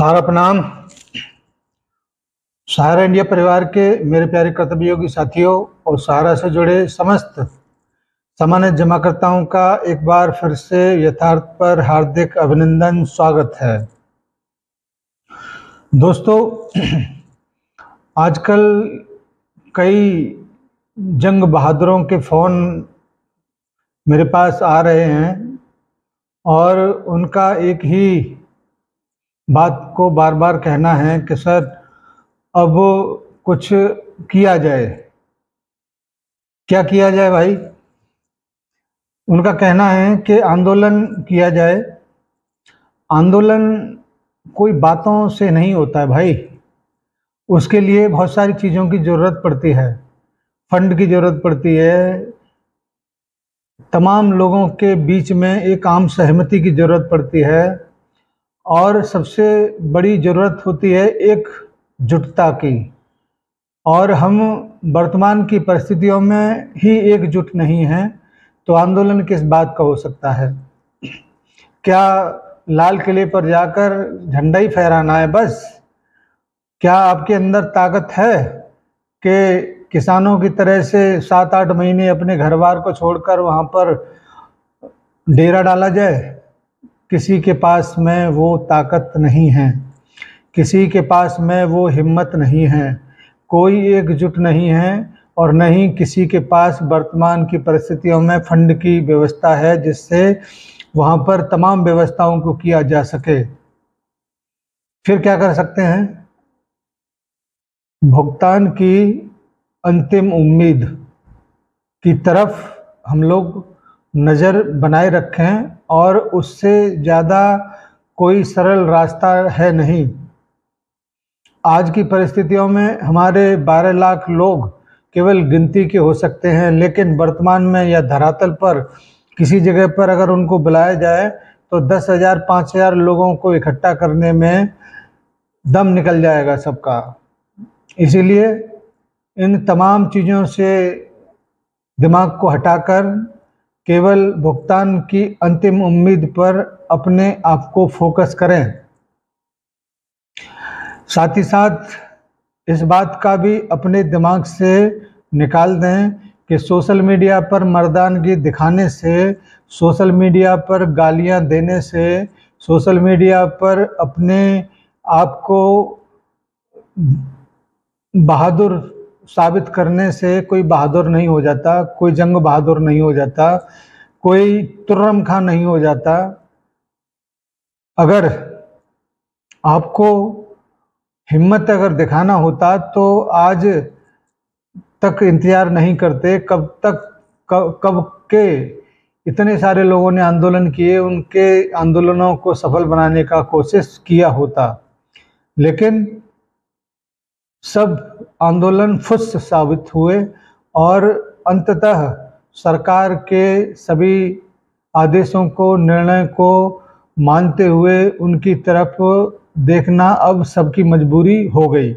सारा प्रणाम। सहारा इंडिया परिवार के मेरे प्यारे कर्तव्ययोगी साथियों और सहारा से जुड़े समस्त सामान्य जमाकर्ताओं का एक बार फिर से यथार्थ पर हार्दिक अभिनंदन, स्वागत है। दोस्तों, आजकल कई जंग बहादुरों के फ़ोन मेरे पास आ रहे हैं और उनका एक ही बात को बार बार कहना है कि सर अब कुछ किया जाए। क्या किया जाए भाई? उनका कहना है कि आंदोलन किया जाए। आंदोलन कोई बातों से नहीं होता है भाई, उसके लिए बहुत सारी चीज़ों की ज़रूरत पड़ती है। फंड की ज़रूरत पड़ती है, तमाम लोगों के बीच में एक आम सहमति की ज़रूरत पड़ती है और सबसे बड़ी ज़रूरत होती है एकजुटता की। और हम वर्तमान की परिस्थितियों में ही एकजुट नहीं हैं तो आंदोलन किस बात का हो सकता है? क्या लाल किले पर जाकर झंडा ही फहराना है बस? क्या आपके अंदर ताकत है कि किसानों की तरह से 7-8 महीने अपने घर बार को छोड़कर वहाँ पर डेरा डाला जाए? किसी के पास में वो ताकत नहीं है, किसी के पास में वो हिम्मत नहीं है, कोई एकजुट नहीं है और न ही किसी के पास वर्तमान की परिस्थितियों में फंड की व्यवस्था है जिससे वहाँ पर तमाम व्यवस्थाओं को किया जा सके। फिर क्या कर सकते हैं? भुगतान की अंतिम उम्मीद की तरफ हम लोग नज़र बनाए रखें और उससे ज़्यादा कोई सरल रास्ता है नहीं। आज की परिस्थितियों में हमारे 12 लाख लोग केवल गिनती के हो सकते हैं, लेकिन वर्तमान में या धरातल पर किसी जगह पर अगर उनको बुलाया जाए तो 10,000 5,000 लोगों को इकट्ठा करने में दम निकल जाएगा सबका। इसीलिए इन तमाम चीज़ों से दिमाग को हटाकर केवल भुगतान की अंतिम उम्मीद पर अपने आप को फोकस करें। साथ ही साथ इस बात का भी अपने दिमाग से निकाल दें कि सोशल मीडिया पर मर्दानगी दिखाने से, सोशल मीडिया पर गालियां देने से, सोशल मीडिया पर अपने आप को बहादुर साबित करने से कोई बहादुर नहीं हो जाता, कोई जंग बहादुर नहीं हो जाता, कोई तुर्रम खां नहीं हो जाता। अगर आपको हिम्मत अगर दिखाना होता तो आज तक इंतज़ार नहीं करते। कब के इतने सारे लोगों ने आंदोलन किए, उनके आंदोलनों को सफल बनाने का कोशिश किया होता, लेकिन सब आंदोलन फुस साबित हुए और अंततः सरकार के सभी आदेशों को, निर्णय को मानते हुए उनकी तरफ देखना अब सबकी मजबूरी हो गई।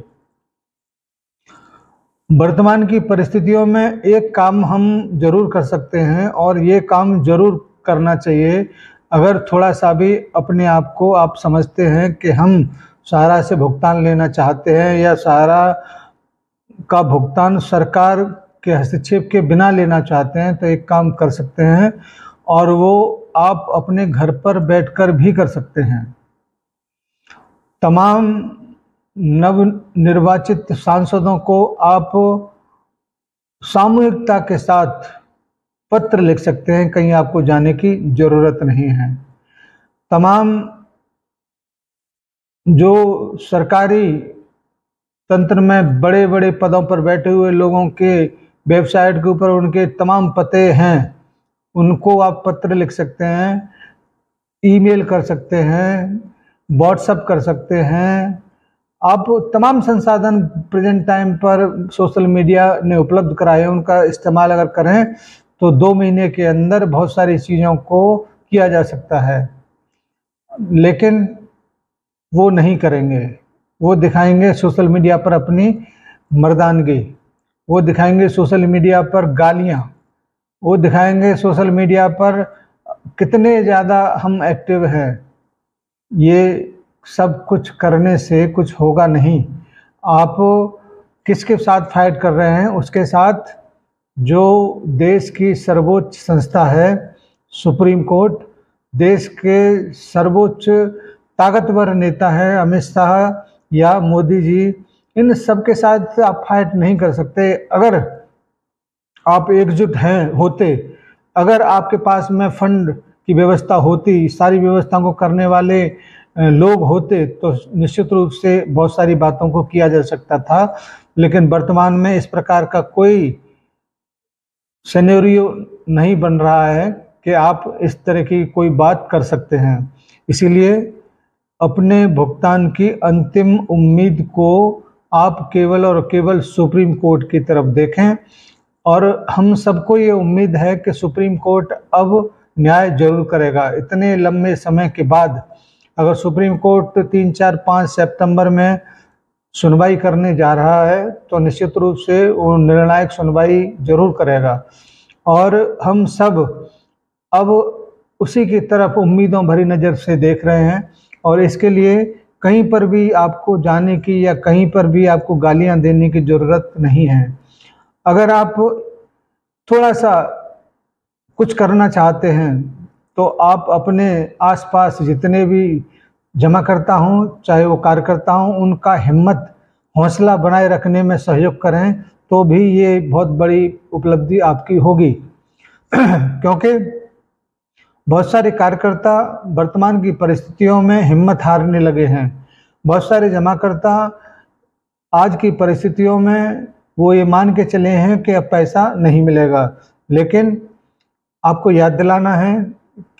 वर्तमान की परिस्थितियों में एक काम हम जरूर कर सकते हैं और ये काम जरूर करना चाहिए। अगर थोड़ा सा भी अपने आप को आप समझते हैं कि हम सहारा से भुगतान लेना चाहते हैं या सहारा का भुगतान सरकार के हस्तक्षेप के बिना लेना चाहते हैं, तो एक काम कर सकते हैं और वो आप अपने घर पर बैठकर भी कर सकते हैं। तमाम नव निर्वाचित सांसदों को आप सामूहिकता के साथ पत्र लिख सकते हैं, कहीं आपको जाने की ज़रूरत नहीं है। तमाम जो सरकारी तंत्र में बड़े बड़े पदों पर बैठे हुए लोगों के वेबसाइट के ऊपर उनके तमाम पते हैं, उनको आप पत्र लिख सकते हैं, ईमेल कर सकते हैं, व्हाट्सएप कर सकते हैं। आप तमाम संसाधन प्रेजेंट टाइम पर सोशल मीडिया ने उपलब्ध कराए, उनका इस्तेमाल अगर करें तो 2 महीने के अंदर बहुत सारी चीज़ों को किया जा सकता है। लेकिन वो नहीं करेंगे, वो दिखाएंगे सोशल मीडिया पर अपनी मर्दानगी, वो दिखाएंगे सोशल मीडिया पर गालियाँ, वो दिखाएंगे सोशल मीडिया पर कितने ज़्यादा हम एक्टिव हैं। ये सब कुछ करने से कुछ होगा नहीं। आप किसके साथ फाइट कर रहे हैं? उसके साथ जो देश की सर्वोच्च संस्था है सुप्रीम कोर्ट, देश के सर्वोच्च ताकतवर नेता है अमित शाह या मोदी जी, इन सब के साथ आप फाइट नहीं कर सकते। अगर आप एकजुट हैं होते, अगर आपके पास में फंड की व्यवस्था होती, सारी व्यवस्थाओं को करने वाले लोग होते, तो निश्चित रूप से बहुत सारी बातों को किया जा सकता था। लेकिन वर्तमान में इस प्रकार का कोई सिनेरियो नहीं बन रहा है कि आप इस तरह की कोई बात कर सकते हैं। इसीलिए अपने भुगतान की अंतिम उम्मीद को आप केवल और केवल सुप्रीम कोर्ट की तरफ देखें, और हम सबको ये उम्मीद है कि सुप्रीम कोर्ट अब न्याय जरूर करेगा। इतने लंबे समय के बाद अगर सुप्रीम कोर्ट 3, 4, 5 सितंबर में सुनवाई करने जा रहा है तो निश्चित रूप से वो निर्णायक सुनवाई जरूर करेगा, और हम सब अब उसी की तरफ उम्मीदों भरी नज़र से देख रहे हैं। और इसके लिए कहीं पर भी आपको जाने की या कहीं पर भी आपको गालियां देने की ज़रूरत नहीं है। अगर आप थोड़ा सा कुछ करना चाहते हैं तो आप अपने आसपास जितने भी जमाकर्ता हों, चाहे वो कार्यकर्ता हों, उनका हिम्मत हौसला बनाए रखने में सहयोग करें, तो भी ये बहुत बड़ी उपलब्धि आपकी होगी। क्योंकि बहुत सारे कार्यकर्ता वर्तमान की परिस्थितियों में हिम्मत हारने लगे हैं। बहुत सारे जमाकर्ता आज की परिस्थितियों में वो ये मान के चले हैं कि अब पैसा नहीं मिलेगा। लेकिन आपको याद दिलाना है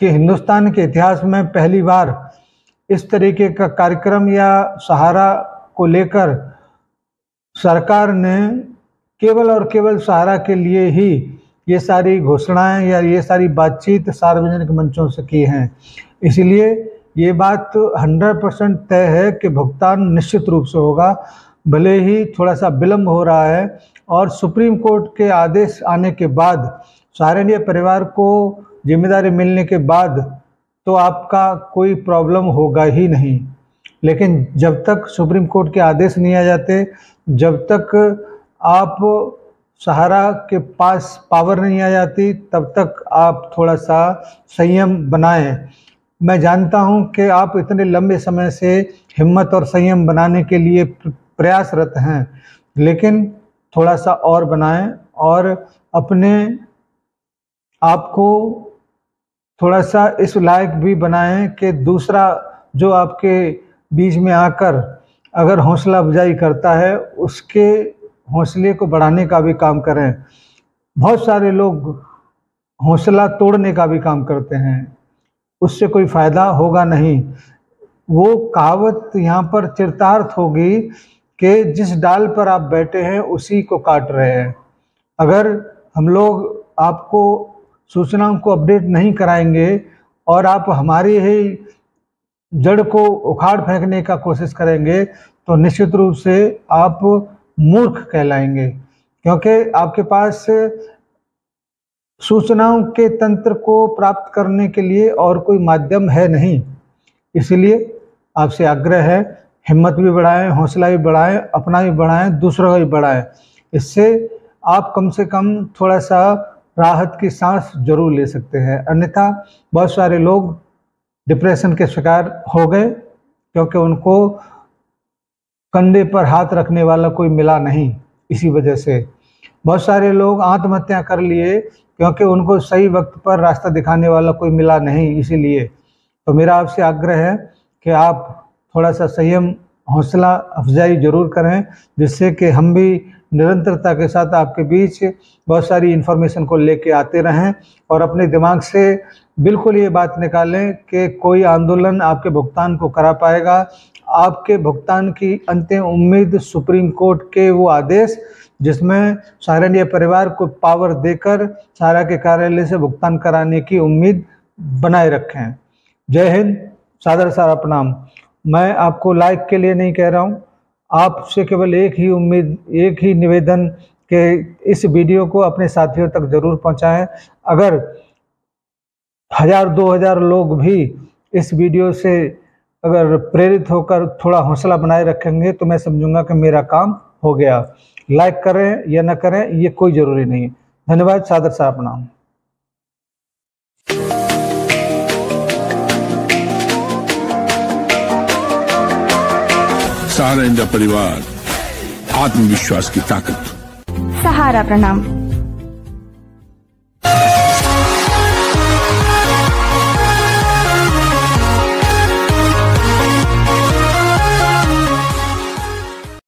कि हिंदुस्तान के इतिहास में पहली बार इस तरीके का कार्यक्रम या सहारा को लेकर सरकार ने केवल और केवल सहारा के लिए ही ये सारी घोषणाएं या ये सारी बातचीत सार्वजनिक मंचों से की हैं। इसलिए ये बात 100% तय है कि भुगतान निश्चित रूप से होगा, भले ही थोड़ा सा विलम्ब हो रहा है। और सुप्रीम कोर्ट के आदेश आने के बाद, सहारनीय परिवार को जिम्मेदारी मिलने के बाद तो आपका कोई प्रॉब्लम होगा ही नहीं। लेकिन जब तक सुप्रीम कोर्ट के आदेश नहीं आ जाते, जब तक आप सहारा के पास पावर नहीं आ जाती, तब तक आप थोड़ा सा संयम बनाएं। मैं जानता हूं कि आप इतने लंबे समय से हिम्मत और संयम बनाने के लिए प्रयासरत हैं, लेकिन थोड़ा सा और बनाएं और अपने आप को थोड़ा सा इस लायक भी बनाएं कि दूसरा जो आपके बीच में आकर अगर हौसला अफजाई करता है, उसके हौसले को बढ़ाने का भी काम करें। बहुत सारे लोग हौसला तोड़ने का भी काम करते हैं, उससे कोई फ़ायदा होगा नहीं। वो कहावत यहाँ पर चरितार्थ होगी कि जिस डाल पर आप बैठे हैं उसी को काट रहे हैं। अगर हम लोग आपको सूचनाओं को अपडेट नहीं कराएंगे और आप हमारी ही जड़ को उखाड़ फेंकने का कोशिश करेंगे, तो निश्चित रूप से आप मूर्ख कहलाएंगे, क्योंकि आपके पास सूचनाओं के तंत्र को प्राप्त करने के लिए और कोई माध्यम है नहीं। इसलिए आपसे आग्रह है, हिम्मत भी बढ़ाएं, हौसला भी बढ़ाएं, अपना भी बढ़ाएं, दूसरों का भी बढ़ाएं। इससे आप कम से कम थोड़ा सा राहत की सांस जरूर ले सकते हैं। अन्यथा बहुत सारे लोग डिप्रेशन के शिकार हो गए, क्योंकि उनको कंधे पर हाथ रखने वाला कोई मिला नहीं। इसी वजह से बहुत सारे लोग आत्महत्या कर लिए, क्योंकि उनको सही वक्त पर रास्ता दिखाने वाला कोई मिला नहीं। इसीलिए तो मेरा आपसे आग्रह है कि आप थोड़ा सा संयम, हौसला अफजाई जरूर करें, जिससे कि हम भी निरंतरता के साथ आपके बीच बहुत सारी इन्फॉर्मेशन को लेके आते रहें, और अपने दिमाग से बिल्कुल ये बात निकालें कि कोई आंदोलन आपके भुगतान को करा पाएगा। आपके भुगतान की अंतिम उम्मीद सुप्रीम कोर्ट के वो आदेश जिसमें सहारनीय परिवार को पावर देकर सहारा के कार्यालय से भुगतान कराने की उम्मीद बनाए रखें। जय हिंद, सादर सारा प्रणाम। मैं आपको लाइक के लिए नहीं कह रहा हूँ, आपसे केवल एक ही उम्मीद, एक ही निवेदन कि इस वीडियो को अपने साथियों तक जरूर पहुँचाएं। अगर 1000-2000 लोग भी इस वीडियो से अगर प्रेरित होकर थोड़ा हौसला बनाए रखेंगे तो मैं समझूंगा कि मेरा काम हो गया। लाइक करें या न करें ये कोई ज़रूरी नहीं। धन्यवाद, सादर सा प्रणाम। सहारा इंडिया परिवार, आत्मविश्वास की ताकत। सहारा प्रणाम।